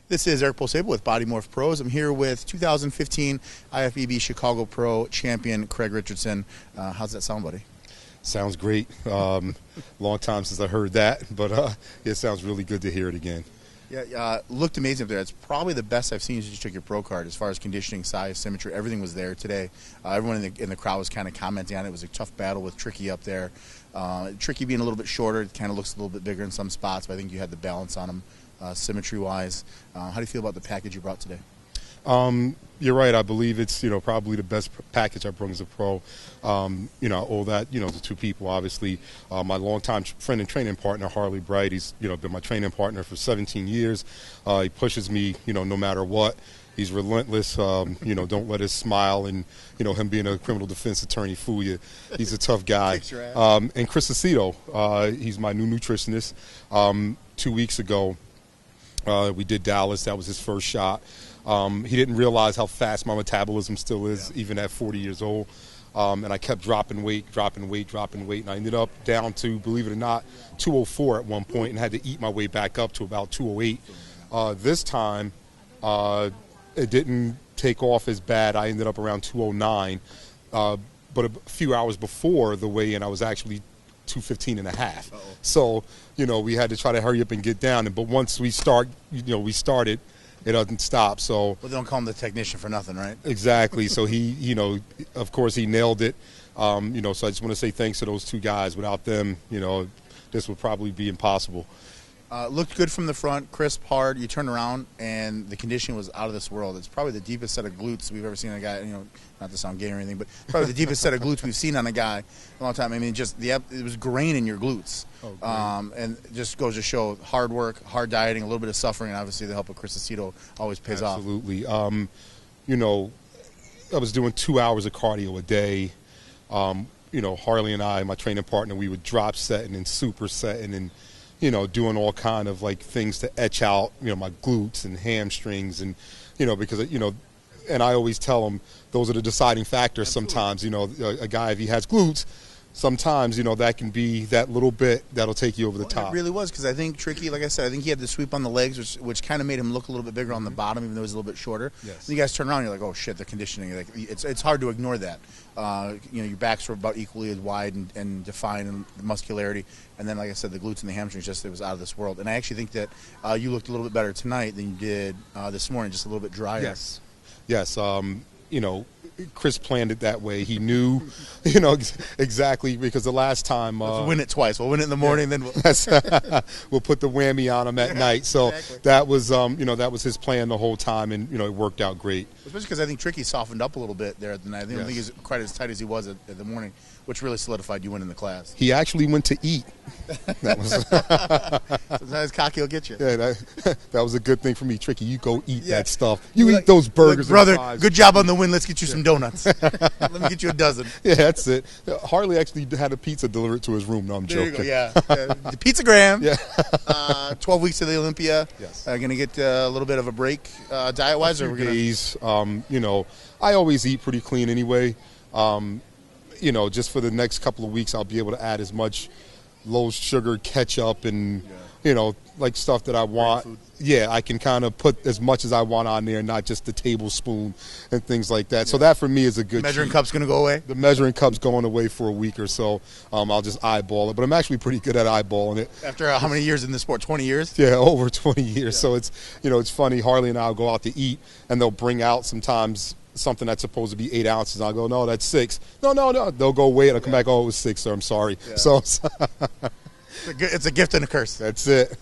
This is Eric Posable with Body Morph Pros. I'm here with 2015 IFBB Chicago Pro champion Craig Richardson. How's that sound, buddy? Sounds great. Long time since I heard that, but it sounds really good to hear it again. Yeah, looked amazing up there. It's probably the best I've seen since you took your pro card as far as conditioning, size, symmetry. Everything was there today. Everyone in the crowd was kind of commenting on it. It was a tough battle with Tricky up there. Tricky being a little bit shorter, it kind of looks a little bit bigger in some spots, but I think you had the balance on him. Symmetry-wise, how do you feel about the package you brought today? You're right. I believe it's probably the best package I brought as a pro. All that the two people. Obviously, my longtime friend and training partner Harley Bright. He's been my training partner for 17 years. He pushes me no matter what. He's relentless. Don't let his smile and him being a criminal defense attorney fool you. He's a tough guy. And Chris Aceto, he's my new nutritionist. 2 weeks ago, we did Dallas. That was his first shot. He didn't realize how fast my metabolism still is, even at 40 years old. And I kept dropping weight. And I ended up down to, believe it or not, 204 at one point and had to eat my way back up to about 208. This time, it didn't take off as bad. I ended up around 209. But a few hours before the weigh-in, I was actually 215 and a half. So, we had to try to hurry up and get down. But once we started, it doesn't stop. So, well, they don't call him the technician for nothing, right? Exactly. So he, of course, he nailed it. So I just want to say thanks to those two guys. Without them, this would probably be impossible. Looked good from the front, crisp, hard. You turn around, and the conditioning was out of this world. It's probably the deepest set of glutes we've ever seen on a guy. Not to sound gay or anything, but probably the deepest set of glutes we've seen on a guy in a long time. I mean, it was grain in your glutes. And it just goes to show hard work, hard dieting, a little bit of suffering, and obviously the help of Chris Aceto always pays off. Absolutely. I was doing 2 hours of cardio a day. Harley and I, my training partner, we would drop setting and super setting and doing all kind of things to etch out, my glutes and hamstrings and, because, and I always tell them those are the deciding factors. Sometimes, a guy, if he has glutes, sometimes, that can be that little bit that'll take you over the top. It really was, because I think Tricky, like I said, I think he had the sweep on the legs, which kind of made him look a little bit bigger on the bottom, even though he was a little bit shorter. Yes. And you guys turn around and you're like, oh, shit, the conditioning. It's hard to ignore that. Your backs were about equally as wide and defined in the muscularity. And then, like I said, the glutes and the hamstrings, it was out of this world. And I actually think that you looked a little bit better tonight than you did this morning, just a little bit drier. Yes. Chris planned it that way. He knew, exactly, because the last time Let's win it twice. We'll win it in the morning, then we'll put the whammy on him at night. So exactly. That was his plan the whole time, and it worked out great. Especially because I think Tricky softened up a little bit there at the night. I don't think he's quite as tight as he was at the morning, which really solidified you winning the class. He actually went to eat. Sometimes cocky will get you. Yeah, that was a good thing for me. Tricky, you go eat that stuff. You eat those burgers, brother. And fries. Good job on the win. Let's get you some donuts. Let me get you a dozen. Yeah, that's it. Harley actually had a pizza delivered to his room. No, I'm joking. There you go. Yeah. The Pizzagram. Yeah. 12 weeks to the Olympia. Yes. Going to get a little bit of a break diet-wise, or we're going to. I always eat pretty clean anyway. Just for the next couple of weeks, I'll be able to add as much low sugar ketchup and stuff that I want. Yeah, I can kind of put as much as I want on there, not just the tablespoon and things like that. Yeah. So that for me is a good measuring treat. Cup's going to go away? The measuring cup's going away for a week or so. I'll just eyeball it, but I'm actually pretty good at eyeballing it. After how many years in the sport? 20 years? Yeah, over 20 years. Yeah. So it's it's funny. Harley and I'll go out to eat, and they'll bring out sometimes something that's supposed to be 8 ounces. I'll go, no, that's 6. No. They'll go weigh it. I'll come back, oh, it was 6, sir. I'm sorry. Yeah. So it's a gift and a curse. That's it.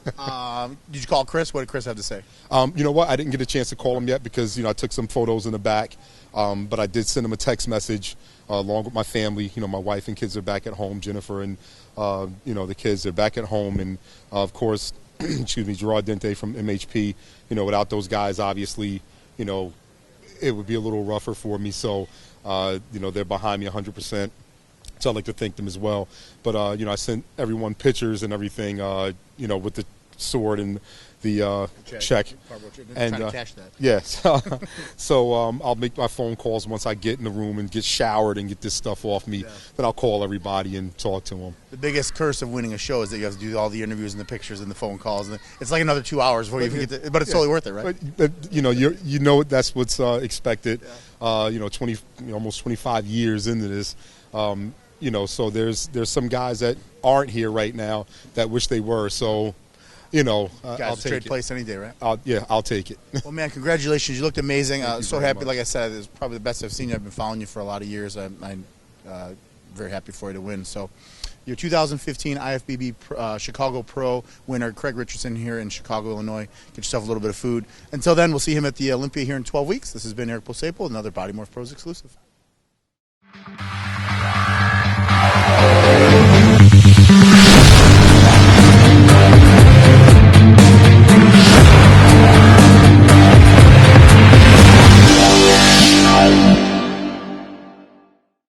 Did you call Chris? What did Chris have to say? You know what? I didn't get a chance to call him yet because, I took some photos in the back. But I did send him a text message along with my family. My wife and kids are back at home. Jennifer and, the kids are back at home. And, of course, Gerard Dente from MHP. Without those guys, obviously, it would be a little rougher for me. So, they're behind me 100%. So I'd like to thank them as well. But, I sent everyone pictures and everything, with the sword and the check. And trying to cash that. Yes. So I'll make my phone calls once I get in the room and get showered and get this stuff off me. Yeah. Then I'll call everybody and talk to them. The biggest curse of winning a show is that you have to do all the interviews and the pictures and the phone calls. And it's like another 2 hours before you even get to, but it's totally worth it, right? But you know that's what's expected. Yeah. Almost 25 years into this. So there's some guys that aren't here right now that wish they were. So. I'll take trade place any day, right? I'll take it. Well, man, congratulations. You looked amazing. So happy. Much. Like I said, it's probably the best I've seen you. I've been following you for a lot of years. I'm very happy for you to win. So your 2015 IFBB Chicago Pro winner, Craig Richardson, here in Chicago, Illinois. Get yourself a little bit of food. Until then, we'll see him at the Olympia here in 12 weeks. This has been Eric Posaple, another Body Morph Pros exclusive.